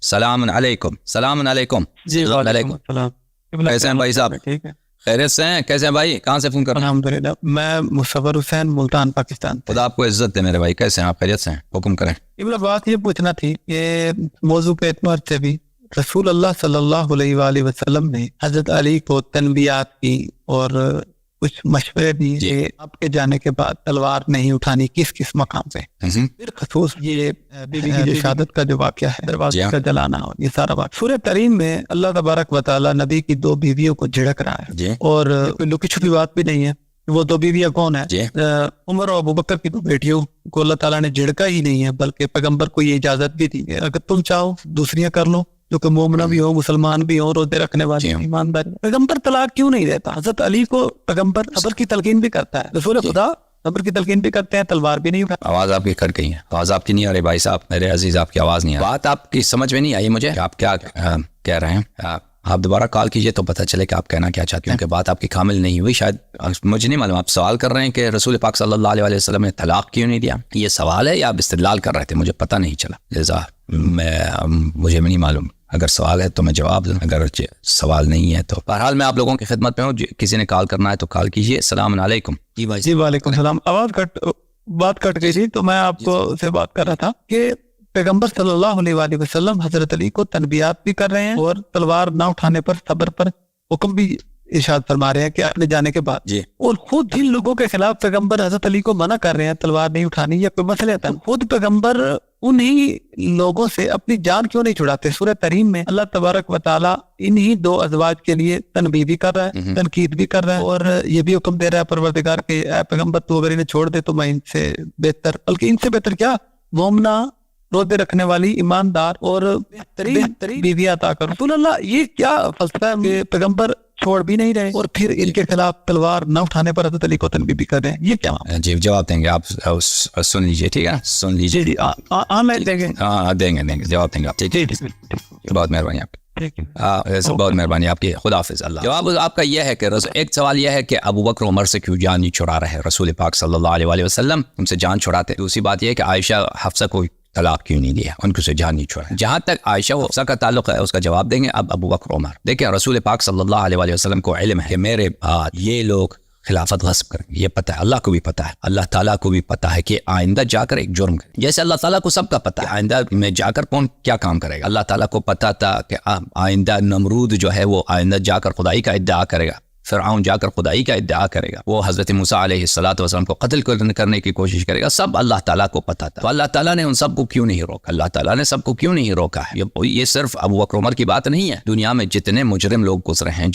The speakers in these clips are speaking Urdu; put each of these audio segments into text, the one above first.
سلام علیکم. سلام علیکم. جی وعلیکم السلام. کیسے ہیں بھائی صاحب؟ ٹھیک ہے خیریت سے ہیں؟ کیسے ہیں بھائی؟ کہاں سے فون کر رہے ہیں؟ الحمدللہ. میں مصور حسین ملتان پاکستان سے. خدا آپ کو عزت دے میرے بھائی. کیسے ہیں آپ؟ خیریت سے ہیں؟ حکم کریں. بات یہ پوچھنا تھی کہ موضوع کے اعتبار سے بھی رسول اللہ صلی اللہ علیہ وآلہ وسلم نے حضرت علی کو تنبیہات کی اور کچھ مشورے دیے کہ آپ کے جانے کے بعد تلوار نہیں اٹھانی کس کس مقام پہ. پھر خصوص یہ بی بی کی شہادت کا جو واقعہ ہے، دروازے کا جلانا اور یہ سارا واقعہ سورہ کریم میں اللہ تبارک و تعالی نبی کی 2 بیویوں کو جھڑک رہا ہے اور کوئی لکی چھپی بات بھی نہیں ہے. وہ 2 بیویاں کون ہیں؟ عمر اور ابوبکر کی 2 بیٹیوں کو اللہ تعالیٰ نے جھڑکا ہی نہیں ہے، بلکہ پیغمبر کو یہ اجازت بھی دی ہے اگر تم چاہو دوسریاں کر لو جو کہ مومنہ بھی ہو، مسلمان بھی ہو، روزے رکھنے والے ایماندار. پیغمبر طلاق کیوں نہیں دیتا؟ حضرت علی کو پیغمبر صبر کی تلقین بھی کرتا ہے، رسول خدا صبر کی تلقین بھی کرتے ہیں، تلوار بھی نہیں اٹھاتا. آواز آپ کی کٹ گئی ہے. آواز آپ کی نہیں آ رہی بھائی صاحب. میرے عزیز آپ کی آواز نہیں آ رہی. بات آپ کی سمجھ میں نہیں آئی مجھے کہ آپ کیا کہہ رہے ہیں. آپ دوبارہ کال کیجئے تو پتہ چلے کہ آپ کہنا کیا چاہتے ہیں، کہ بات آپ کی کامل نہیں ہوئی. شاید مجھے نہیں معلوم. آپ سوال کر رہے ہیں کہ رسول پاک صلی اللہ علیہ وسلم نے طلاق کیوں نہیں دیا، یہ سوال ہے یا آپ استدلال کر رہے تھے؟ مجھے پتہ نہیں چلا. لہذا مجھے نہیں معلوم. اگر سوال ہے تو میں جواب دوں، اگر سوال نہیں ہے تو بہرحال میں آپ لوگوں کی خدمت میں ہوں. کسی نے کال کرنا ہے تو کال کیجئے. السلام علیکم. جی بھائی. جی وعلیکم السلام. بات کٹ گئی تھی تو میں آپ کو سے بات کر رہا تھا کہ پیغمبر صلی اللہ علیہ وآلہ وسلم حضرت علی کو تنبیہات بھی کر رہے ہیں اور تلوار نہ اٹھانے پر صبر پر حکم بھی ارشاد فرما رہے ہیں کہ اپنے جانے کے بعد اور خود جن لوگوں کے خلاف پیغمبر حضرت علی کو منع کر رہے ہیں تلوار نہیں اٹھانی یا کوئی مسئلہ ہے، خود پیغمبر انہی لوگوں سے اپنی جان کیوں نہیں چھڑاتے؟ سورہ تریم میں اللہ تبارک و تعالیٰ انہی 2 ازواج کے لیے تنبیہ بھی کر رہا ہے، تنقید بھی کر رہا ہے اور یہ بھی حکم دے رہا ہے پروردگار کہ اے پیغمبر تو اگر انہیں چھوڑ دے تو میں ان سے بہتر، بلکہ ان سے بہتر کیا، مومنہ روزے رکھنے والی ایماندار اور بہترین بیویاں عطا کر. رسول اللہ یہ کیا فلسفہ ہے کہ پیغمبر چھوڑ بھی نہیں رہے اور پھر ان کے خلاف تلوار نہ اٹھانے پر حضرت علی کو تنبیہ بھی کر رہے ہیں، یہ کیا؟ جی جواب دیں گے آپ. سن لیجئے ٹھیک ہے، سن لیجئے. جی آن لائن دیں گے. ہاں دیں گے جواب دیں گے آپ. ٹھیک ہے، بہت مہربانی آپ کی. بہت مہربانی آپ کی. خدا حافظ. اللہ. جواب آپ کا یہ ہے کہ ایک سوال یہ ہے کہ ابو بکر عمر سے کیوں جان نہیں چھڑا رہے رسول پاک صلی اللہ علیہ وسلم، ان سے جان چھڑاتے. دوسری بات یہ ہے کہ عائشہ حفصہ کو طلاق کیوں نہیں دیا، ان کو سے جان نہیں چھوڑا. جہاں تک عائشہ و حفصہ کا تعلق ہے اس کا جواب دیں گے. اب ابو بکر عمر دیکھیں، رسول پاک صلی اللہ علیہ وسلم کو علم ہے کہ میرے بعد یہ لوگ خلافت غصب کریں گے. یہ پتہ ہے، اللہ کو بھی پتہ ہے، اللہ تعالیٰ کو بھی پتہ ہے کہ آئندہ جا کر ایک جرم کریں. جیسے اللہ تعالیٰ کو سب کا پتہ ہے آئندہ میں جا کر کون کیا کام کرے گا. اللہ تعالیٰ کو پتہ تھا کہ آئندہ نمرود جو ہے وہ آئندہ جا کر خدائی کا ادعا کرے گا، فرعون جا کر خدائی کا ادعا کرے گا، وہ حضرت موسیٰ علیہ السلام کو قتل کرنے کی کوشش کرے گا. سب اللہ تعالیٰ کو پتہ تھا. تو اللہ تعالیٰ نے ان سب کو کیوں نہیں روکا؟ اللہ تعالیٰ نے سب کو کیوں نہیں روکا ہے؟ یہ صرف ابو بکر عمر کی بات نہیں ہے. دنیا میں جتنے مجرم لوگ گزرے ہیں،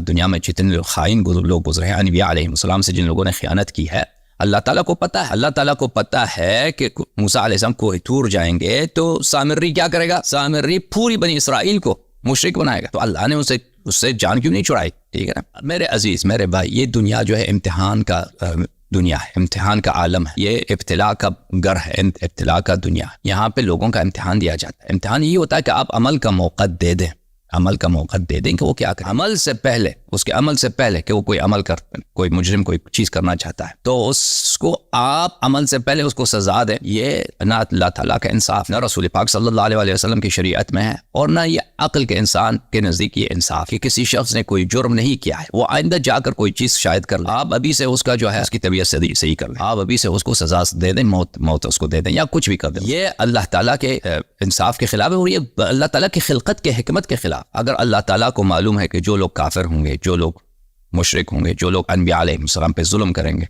دنیا میں جتنے خائن لوگ گزرے ہیں، انبیاء علیہ السلام سے جن لوگوں نے خیانت کی ہے، اللہ تعالیٰ کو پتہ ہے. اللہ تعالیٰ کو پتہ ہے کہ موسیٰ علیہ السلام کوہ طور جائیں گے تو سامری کیا کرے گا؟ سامری پوری بنی اسرائیل کو مشرک بنائے گا. تو اللہ نے اس سے جان کیوں نہیں چھڑائی؟ ٹھیک ہے نا میرے عزیز، میرے بھائی، یہ دنیا جو ہے امتحان کا دنیا ہے، امتحان کا عالم ہے، یہ ابتلاء کا گھر ہے، ابتلاء کا دنیا. یہاں پہ لوگوں کا امتحان دیا جاتا ہے. امتحان یہ ہوتا ہے کہ آپ عمل کا موقع دے دیں، عمل کا موقع دے دیں کہ وہ کیا کرے. عمل سے پہلے، اس کے عمل سے پہلے کہ وہ کوئی عمل کوئی مجرم کوئی چیز کرنا چاہتا ہے تو اس کو آپ عمل سے پہلے اس کو سزا دیں. یہ نہ اللہ تعالیٰ کا انصاف، نہ رسول پاک صلی اللہ علیہ وسلم کی شریعت میں ہے، اور نہ یہ عقل کے انسان کے نزدیک یہ انصاف کہ کسی شخص نے کوئی جرم نہیں کیا ہے، وہ آئندہ جا کر کوئی چیز شاید کر لے، آپ ابھی سے اس کا جو ہے اس کی طبیعت صحیح کر لیں، آپ ابھی سے اس کو سزا دے دیں، موت اس کو دے دیں یا کچھ بھی کر دیں. یہ اللہ تعالیٰ کے انصاف کے خلاف ہے اور یہ اللہ تعالیٰ کی خلقت کے حکمت کے خلاف. اگر اللہ تعالیٰ کو معلوم ہے کہ جو لوگ کافر ہوں گے، جو لوگ مشرک ہوں گے، جو لوگ انبیاء علیہ السلام پہ ظلم کریں گے،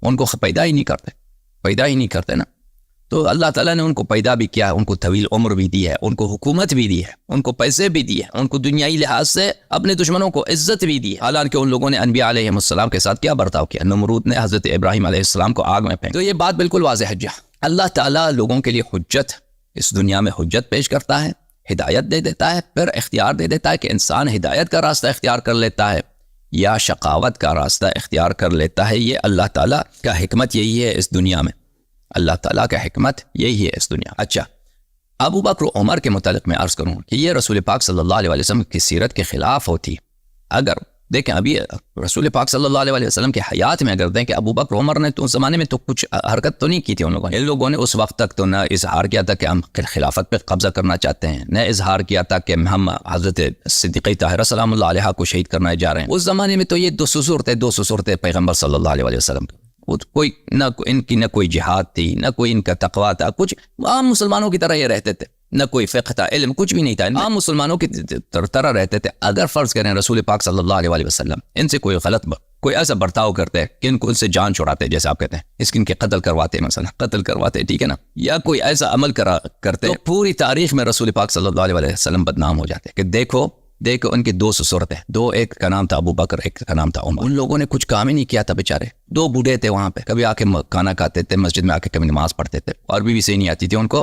ان کو پیدا ہی نہیں کرتے نا. تو اللہ تعالیٰ نے ان کو پیدا بھی کیا ہے، ان کو طویل عمر بھی دی ہے، ان کو حکومت بھی دی ہے، ان کو پیسے بھی دیے، ان کو دنیائی لحاظ سے اپنے دشمنوں کو عزت بھی دی ہے. حالانکہ ان لوگوں نے انبیاء علیہ السلام کے ساتھ کیا برتاؤ کیا؟ نمرود نے حضرت ابراہیم علیہ السلام کو آگ میں پھینک. تو یہ بات بالکل واضح ہے. اللہ تعالیٰ لوگوں کے لیے حجت، اس دنیا میں حجت پیش کرتا ہے، ہدایت دے دیتا ہے، پھر اختیار دے دیتا ہے کہ انسان ہدایت کا راستہ اختیار کر لیتا ہے یا شقاوت کا راستہ اختیار کر لیتا ہے. یہ اللہ تعالیٰ کا حکمت یہی ہے اس دنیا میں. اللہ تعالیٰ کا حکمت یہی ہے اس دنیا. اچھا، ابو بکر عمر کے متعلق میں عرض کروں کہ یہ رسول پاک صلی اللہ علیہ وسلم کی سیرت کے خلاف ہوتی. اگر دیکھیں ابھی رسول پاک صلی اللہ علیہ وسلم کے حیات میں اگر دیکھیں ابو بکر عمر نے تو اس زمانے میں تو کچھ حرکت تو نہیں کی تھی ان لوگوں نے اس وقت تک تو نہ اظہار کیا تھا کہ ہم خلافت پہ قبضہ کرنا چاہتے ہیں، نہ اظہار کیا تھا کہ ہم حضرت صدیقہ طاہرہ سلام اللہ علیہ کو شہید کرنا جا رہے ہیں۔ اس زمانے میں تو یہ دو صورتیں پیغمبر صلی اللہ علیہ وسلم کوئی نہ ان کی نہ کوئی جہاد تھی، نہ کوئی ان کا تقویٰ تھا، کچھ عام مسلمانوں کی طرح یہ رہتے تھے، نہ کوئی فقہ تھا، علم کچھ بھی نہیں تھا، عام مسلمانوں کی طرح رہتے تھے۔ اگر فرض کریں رسول پاک صلی اللہ علیہ وسلم ان سے کوئی کوئی ایسا برتاؤ کرتے کہ ان کو ان سے جان چھڑاتے، جیسے آپ کہتے ہیں اس کے قتل کرواتے، مثلا قتل کرواتے، ٹھیک ہے نا، یا کوئی ایسا عمل کرتے تو پوری تاریخ میں رسول پاک صلی اللہ علیہ وسلم بدنام ہو جاتے کہ دیکھو ان کی دو صورتیں، ایک کا نام تھا ابو بکر، ایک کا نام تھا عمر۔ ان لوگوں نے کچھ کام ہی نہیں کیا تھا بیچارے، دو بوڑھے تھے وہاں پہ، کبھی آ کے کھانا کھاتے تھے مسجد میں، آ کے کبھی نماز پڑھتے تھے، عربی بھی صحیح نہیں آتی تھی ان کو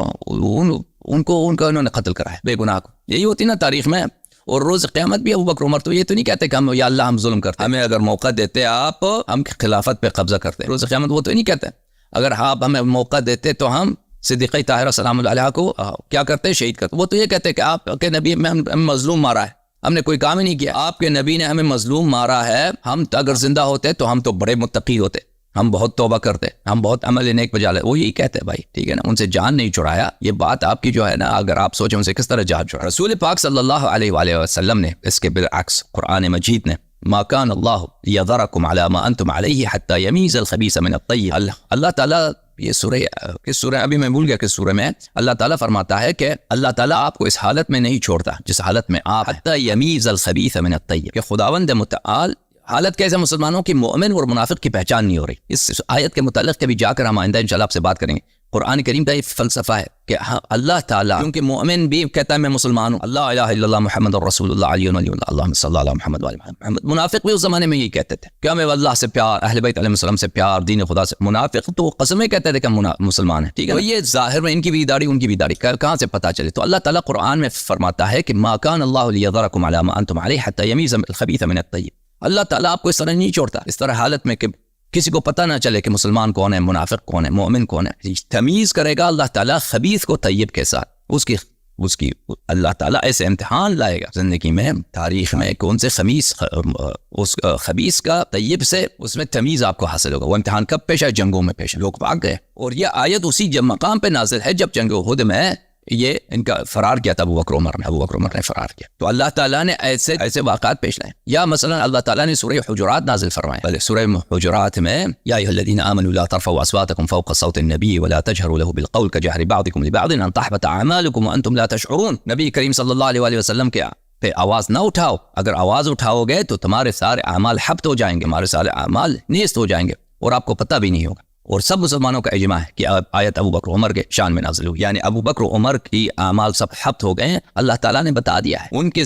انہوں نے قتل کرایا بے گناہ کو۔ یہی ہوتی نا تاریخ میں، اور روز قیامت بھی ابو بکر عمر تو یہ تو نہیں کہتے کہ ہم یا اللہ ہم ظلم کرتے، ہمیں اگر موقع دیتے آپ ہم خلافت پہ قبضہ کرتے، روز قیامت وہ تو نہیں کہتے، اگر آپ ہمیں موقع دیتے تو ہم صدیقہ طاہرہ سلام اللہ علیہ کو کیا کرتے، شہید کرتے۔ وہ تو یہ کہتے کہ آپ کے نبی میں ہم مظلوم مارا ہے، ہم نے کوئی کام ہی نہیں کیا، آپ کے نبی نے ہمیں مظلوم مارا ہے، ہم اگر زندہ ہوتے تو ہم تو بڑے متقی ہوتے، ہم بہت توبہ کرتے، ہم بہت عمل نیک بجا لے، وہ یہی کہتے ہیں بھائی، ٹھیک ہے نا، ان سے جان نہیں چھڑایا۔ یہ بات آپ کی جو ہے نا، اگر آپ سوچیں ان سے کس طرح جان چھڑایا۔ رسول پاک صلی اللہ علیہ وآلہ وسلم نے اس کے بالعکس قرآن مجید نے ما کان اللہ یذرکم علی ما انتم علیہ حتی یمیز الخبیث من الطیب، اللہ تعالیٰ یہ سورہ ابھی میں بھول گیا کہ سورہ میں اللہ تعالیٰ فرماتا ہے کہ اللہ تعالیٰ آپ کو اس حالت میں نہیں چھوڑتا جس حالت میں آپ حتی یمیز الخبیث من الطیب، کہ خداوند متعال حالت کیسے مسلمانوں کی مومن اور منافق کی پہچان نہیں ہو رہی۔ اس آیت کے متعلق کبھی جا کر ہم آئندہ انشاءاللہ آپ سے بات کریں گے۔ قرآن کریم کا یہ فلسفہ ہے کہ اللہ تعالیٰ کیونکہ مومن بھی کہتا ہے میں مسلمان ہوں، اللہ الہ الا اللہ محمد رسول اللہ علیہ ولی اللہ، اللہم صلی اللہ علیہ محمد وعلی محمد۔ منافق بھی اس زمانے میں یہی کہتے تھے کہ ہمیں اللہ سے پیار، اہل بیت علیہ السلام سے پیار، دین خدا سے۔ منافق تو قسمیں کہتے تھے کہ ہم مسلمان ہیں، ٹھیک ہے، تو یہ ظاہر میں ان کی بھی داڑھی ان کی بھی داڑھی کہاں سے پتہ چلے؟ تو اللہ تعالیٰ قرآن میں فرماتا ہے کہ ما کان اللہ لیذرکم علی ما انتم علیہ حتی یمیز الخبیث من الطیب، اللہ تعالیٰ آپ کو اس طرح نہیں چھوڑتا، اس طرح حالت میں کہ کسی کو پتہ نہ چلے کہ مسلمان کون ہے، منافق کون ہے، مومن کون ہے۔ تمیز کرے گا اللہ تعالیٰ خبیث کو طیب کے ساتھ، اس کی اللہ تعالیٰ ایسے امتحان لائے گا زندگی میں، تاریخ میں، کون سے اس خبیث کا طیب سے، اس میں تمیز آپ کو حاصل ہوگا۔ وہ امتحان کب پیش ہے؟ جنگوں میں پیش ہے، لوگ بھاگ گئے، اور یہ آیت اسی مقام پہ نازل ہے جب جنگ احد میں یہ ان کا فرار کیا تھا ابو بکر عمر نے فرار کیا، تو اللہ تعالیٰ نے ایسے واقعات پیش لائے۔ یا مثلا اللہ تعالیٰ نے سورہ حجرات نازل فرمائے، سورہ حجرات میں یا ایھا الذین آمنوا لا ترفعوا اصواتکم فوق صوت النبی ولا تجهروا له بالقول كجهر بعضکم لبعض ان تحبط اعمالکم وانتم لا تشعرون۔ نبی کریم صلی اللہ علیہ وسلم کے پہ آواز نہ اٹھاؤ، اگر آواز اٹھاؤ گے تو تمہارے سارے اعمال حبط ہو جائیں گے، ہمارے سارے اعمال نیست ہو جائیں گے، اور آپ کو پتہ بھی نہیں ہوگا۔ اور سب مسلمانوں کا اجماع ہے کہ آیت ابو بکر عمر کے شان میں نازل ہوئی، یعنی ابو بکر عمر کی اعمال سب حبط ہو گئے ہیں، اللہ تعالیٰ نے بتا دیا ہے ان کے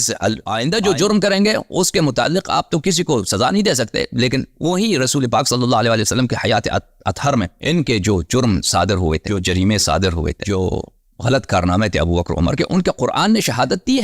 آئندہ جو جرم کریں گے اس کے متعلق آپ تو کسی کو سزا نہیں دے سکتے، لیکن وہی رسول پاک صلی اللہ علیہ وسلم کے حیات اطہر میں ان کے جو جرم صادر ہوئے تھے، جو جریمے صادر ہوئے تھے، جو غلط کارنامے تھے ابو بکر عمر کے، ان کے قرآن نے شہادت دی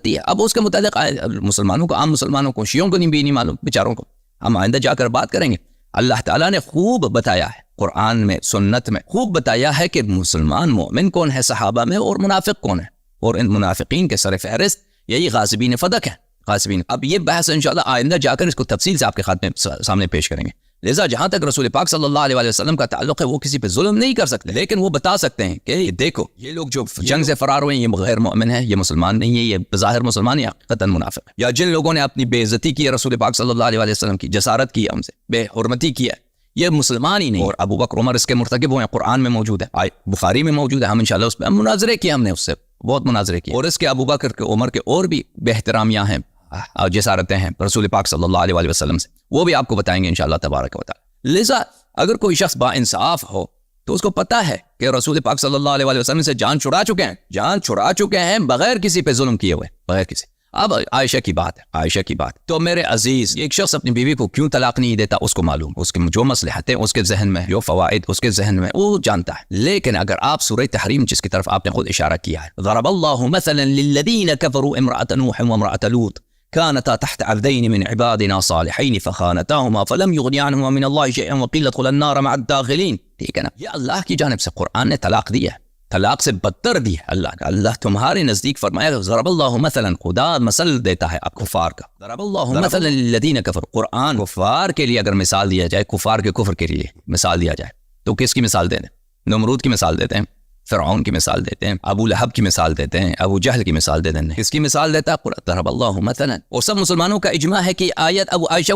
ہے، اب اس کے متعلق مسلمانوں کو، عام مسلمانوں کو، شیعوں کو نہیں معلوم بیچاروں کو، ہم آئندہ جا کر بات کریں گے۔ اللہ تعالیٰ نے خوب بتایا ہے قرآن میں، سنت میں خوب بتایا ہے کہ مسلمان مومن کون ہے صحابہ میں، اور منافق کون ہے، اور ان منافقین کے سر فہرست یہی غاصبین فدق ہیں، غاصبین۔ اب یہ بحث انشاءاللہ آئندہ جا کر اس کو تفصیل سے آپ کے سامنے پیش کریں گے۔ لہذا جہاں تک رسول پاک صلی اللہ علیہ وسلم کا تعلق ہے، وہ کسی پہ ظلم نہیں کر سکتے، لیکن وہ بتا سکتے ہیں کہ دیکھو یہ لوگ جو جنگ سے فرار ہوئے ہیں یہ غیر مومن ہے، یہ مسلمان نہیں ہے، یہ بظاہر مسلمان یا حقیقتاً منافق ہے۔ یا جن لوگوں نے اپنی بے عزتی کی ہے رسول پاک صلی اللہ علیہ وسلم کی، جسارت کی ہے ان سے، بے حرمتی کی ہے، یہ مسلمان ہی نہیں۔ اور ابو بکر عمر اس کے مرتکب ہوئے ہیں، قرآن میں موجود ہے، بخاری میں موجود ہے، ہم انشاءاللہ اس پہ مناظرے کیے، ہم نے اس سے بہت مناظرے کیے، اور اس کے ابو بکر کے عمر کے اور بھی بے احترامیاں ہیں، جسارتیں ہیں رسول پاک صلی اللہ علیہ وسلم سے، وہ بھی آپ کو بتائیں گے انشاءاللہ تبارک و تعالی۔ لہذا اگر کوئی شخص با انصاف ہو تو اس کو پتہ ہے کہ رسول پاک صلی اللہ علیہ وسلم سے جان چھڑا چکے ہیں بغیر کسی پہ ظلم کیے ہوئے، بغیر کسی۔ اب عائشہ کی بات تو میرے عزیز، ایک شخص اپنی بیوی کو کیوں طلاق نہیں دیتا اس کو معلوم، اس کے جو مصلحتیں اس کے ذہن میں، جو فوائد اس کے ذہن میں، وہ جانتا ہے۔ لیکن اگر آپ سورہ تحریم جس کی طرف آپ نے خود اشارہ کیا ہے، ضرب اللہ مثلا للذین کفروا امرأة نوح وامرأة لوط كانتا تحت عبدين من عبادنا صالحين فخانتاهما فلم يغني عنهما من الله شيئا وقيل ادخلا النار مع الداخلين۔ ٹھیک ہے نا، یہ اللہ کی جانب سے قرآن نے طلاق دی ہے، طلاق سے بدتر بھی ہے اللہ کا. اللہ تمہارے نزدیک فرمایا ضرب اللہ مثلا، خدا مثل دیتا ہے آپ کفار کا. ضرب اللہ مثلا للذین کفروا، قرآن کفار کے لیے اگر مثال دیا جائے، کفار کے کفر کے لیے مثال دیا جائے تو کس کی مثال دیتے ہیں؟ نمرود کی مثال دیتے ہیں، فرعون کی مثال دیتے ہیں، ابو لہب کی مثال دیتے ہیں، ابو جہل کی مثال دیتے ہیں. کس کی مثال دیتا ہے؟ قرآن. ضرب اللہ مثلا. اور سب مسلمانوں کا اجماع ہے کہ آیت ابو عائشہ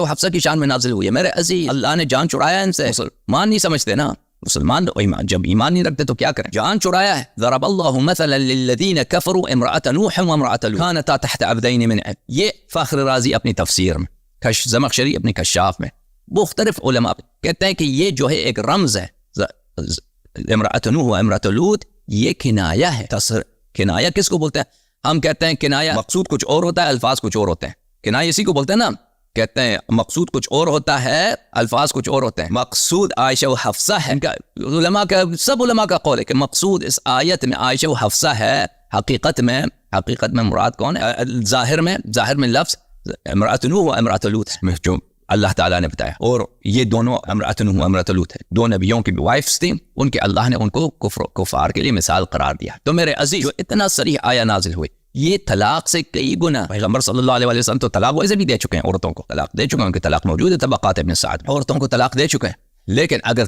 و حفصہ کی شان میں نازل ہوئی ہے. میرے عزیز، اللہ نے جان چڑھایا ان سے. مسلمان نہیں سمجھتے نا، مسلمان جب ایمان نہیں رکھتے تو کیا کریں؟ جان چڑھایا ہے. ضرب اللہ مثلا للذین کفروا امرأة نوح وامرأة لوط كانتا تحت عبدین من عبادنا. یہ فخر رازی اپنی تفسیر میں، زمخشری اپنی کشاف میں، مختلف علماء کہتے ہیں کہ یہ جو ہے ایک رمز ہے. امرأة نوح و امرأة لوط یہ کنایہ ہے. کنایہ کس کو بولتے ہیں؟ ہم کہتے ہیں کنایہ مقصود کچھ اور ہوتا ہے، الفاظ کچھ اور ہوتے ہیں. کنایہ اسی کو بولتے ہیں نا، کہتے ہیں مقصود کچھ اور ہوتا ہے، الفاظ کچھ اور ہوتے ہیں. مقصود عائشہ و حفصہ ہے. علماء کا، سب علماء کا قول ہے کہ مقصود اس آیت میں عائشہ و حفصہ ہے. حقیقت میں مراد کون ہے؟ ظاہر میں لفظ امرأة نوح و امرأة لوط جو اللہ تعالیٰ نے بتایا. اور یہ دونوں امرأة نوح و امرأة لوط ہے، دو نبیوں کی وائفز تھیں، ان کے اللہ نے ان کو کفار کے لیے مثال قرار دیا. تو میرے عزیز، جو اتنا صریح آیا نازل ہوئی، یہ طلاق سے کئی گنا. پیغمبر صلی اللہ علیہ وسلم تو طلاق ویسے بھی دے چکے ہیں، عورتوں کو طلاق دے چکے ہیں، ان کی طلاق موجود ہے طبقات ابن سعد میں، عورتوں کو طلاق دے چکے ہیں. لیکن اگر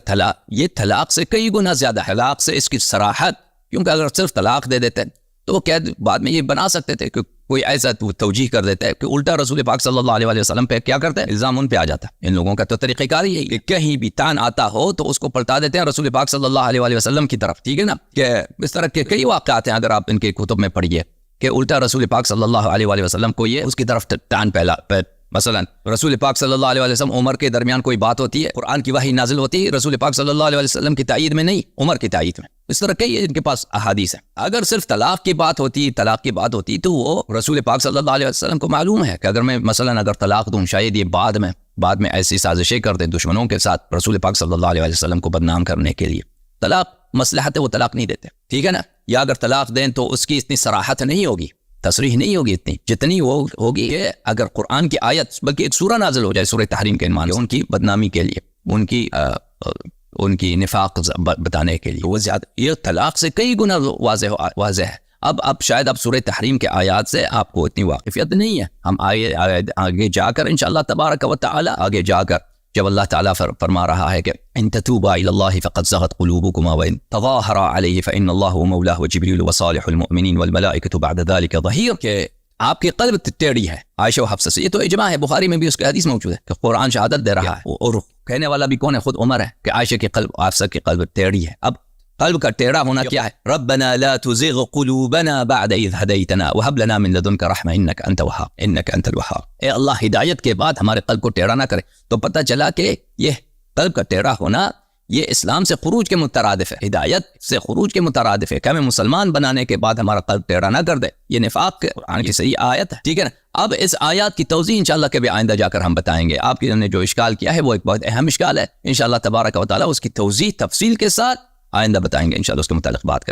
یہ طلاق سے کئی گنا زیادہ ہے. طلاق سے اس کی صراحت، کیونکہ اگر صرف طلاق دے دیتے تو وہ قید بعد میں یہ بنا سکتے تھے کہ کوئی ایسا توجیہ کر دیتا ہے کہ الٹا رسول پاک صلی اللہ علیہ وسلم پہ کیا کرتے ہیں؟ الزام ان پہ آ جاتا ہے. ان لوگوں کا تو طریقہ کار یہی ہے کہ کہیں بھی تان آتا ہو تو اس کو پلٹا دیتے ہیں رسول پاک صلی اللہ علیہ وسلم کی طرف. ٹھیک ہے نا، کہ اس طرح کے کئی واقعات ہیں، اگر آپ ان کے کتب میں پڑھیے کہ الٹا رسول پاک صلی اللہ علیہ وسلم کو یہ اس کی طرف ٹان پہلا. مثلا رسول پاک صلی اللہ علیہ وسلم عمر کے درمیان کوئی بات ہوتی ہے، قرآن کی وحی نازل ہوتی ہے، رسول پاک صلی اللہ علیہ وسلم کی تائید میں نہیں، عمر کی تائید میں. اس طرح کئی ان کے پاس احادیث ہیں. اگر صرف طلاق کی بات ہوتی تو وہ رسول پاک صلی اللہ علیہ وسلم کو معلوم ہے کہ اگر میں مثلا اگر طلاق دوں، شاید یہ بعد میں ایسی سازشیں کر دیں دشمنوں کے ساتھ رسول پاک صلی اللہ علیہ وسلم کو بدنام کرنے کے لیے. طلاق مصلحت ہے، وہ طلاق نہیں دیتے. ٹھیک ہے نا. یا اگر طلاق دیں تو اس کی اتنی صراحت نہیں ہوگی، تصریح نہیں ہوگی اتنی جتنی وہ ہوگی کہ اگر قرآن کی آیت بلکہ ایک سورہ نازل ہو جائے، سورہ تحریم کے عنوان سے، ان کی بدنامی کے لیے، ان کی نفاق بتانے کے لیے. وہ زیادہ، یہ طلاق سے کئی گنا واضح ہے. اب شاید سورہ تحریم کے آیات سے آپ کو اتنی واقفیت نہیں ہے. ہم آگے جا کر انشاءاللہ تبارک و تعالی، آگے جا کر جب اللہ تعالیٰ فرما رہا ہے کہ ان تتوبا الی اللہ فقد زغت قلوبکما وان تظاہرا علیہ فان اللہ مولاہ وجبریل وصالح المؤمنین والملائکۃ بعد ذلک ظہیر، کہ آپ کی قلب ٹیڑھی ہے. عائشہ و حفصہ سے یہ تو اجماع ہے، بخاری میں بھی اس کی حدیث موجود ہے کہ قرآن شہادت دے رہا ہے، اور کہنے والا بھی کون ہے؟ خود عمر ہے کہ عائشہ کی قلب، حفصہ کی قلب ٹیڑھی ہے. اب قلب کا ٹیڑھا ہونا کیا ہے؟ ربنا لا تزغ قلوبنا بعد اذ هديتنا وهب لنا من لدنك رحمة انك انت الوهاب. اے اللہ، ہدایت کے بعد ہمارے قلب کو ٹیڑھا نہ کرے. تو پتہ چلا کہ یہ قلب کا ٹیڑھا ہونا یہ اسلام سے خروج کے مترادف ہے، ہدایت سے خروج کے مترادف ہے کہ ہمیں مسلمان بنانے کے بعد ہمارا قلب ٹیڑھا نہ کر دے. یہ نفاق کے قرآن کی صحیح آیت ہے. ٹھیک ہے نا. اب اس آیات کی توضیح انشاءاللہ کبھی آئندہ جا کر ہم بتائیں گے. آپ نے جو اشکال کیا ہے وہ ایک بہت اہم اشکال ہے. انشاءاللہ تبارک و تعالی اس کی توضیح تفصیل کے ساتھ آئندہ بتائیں گے، انشاءاللہ اس کے متعلق بات کریں.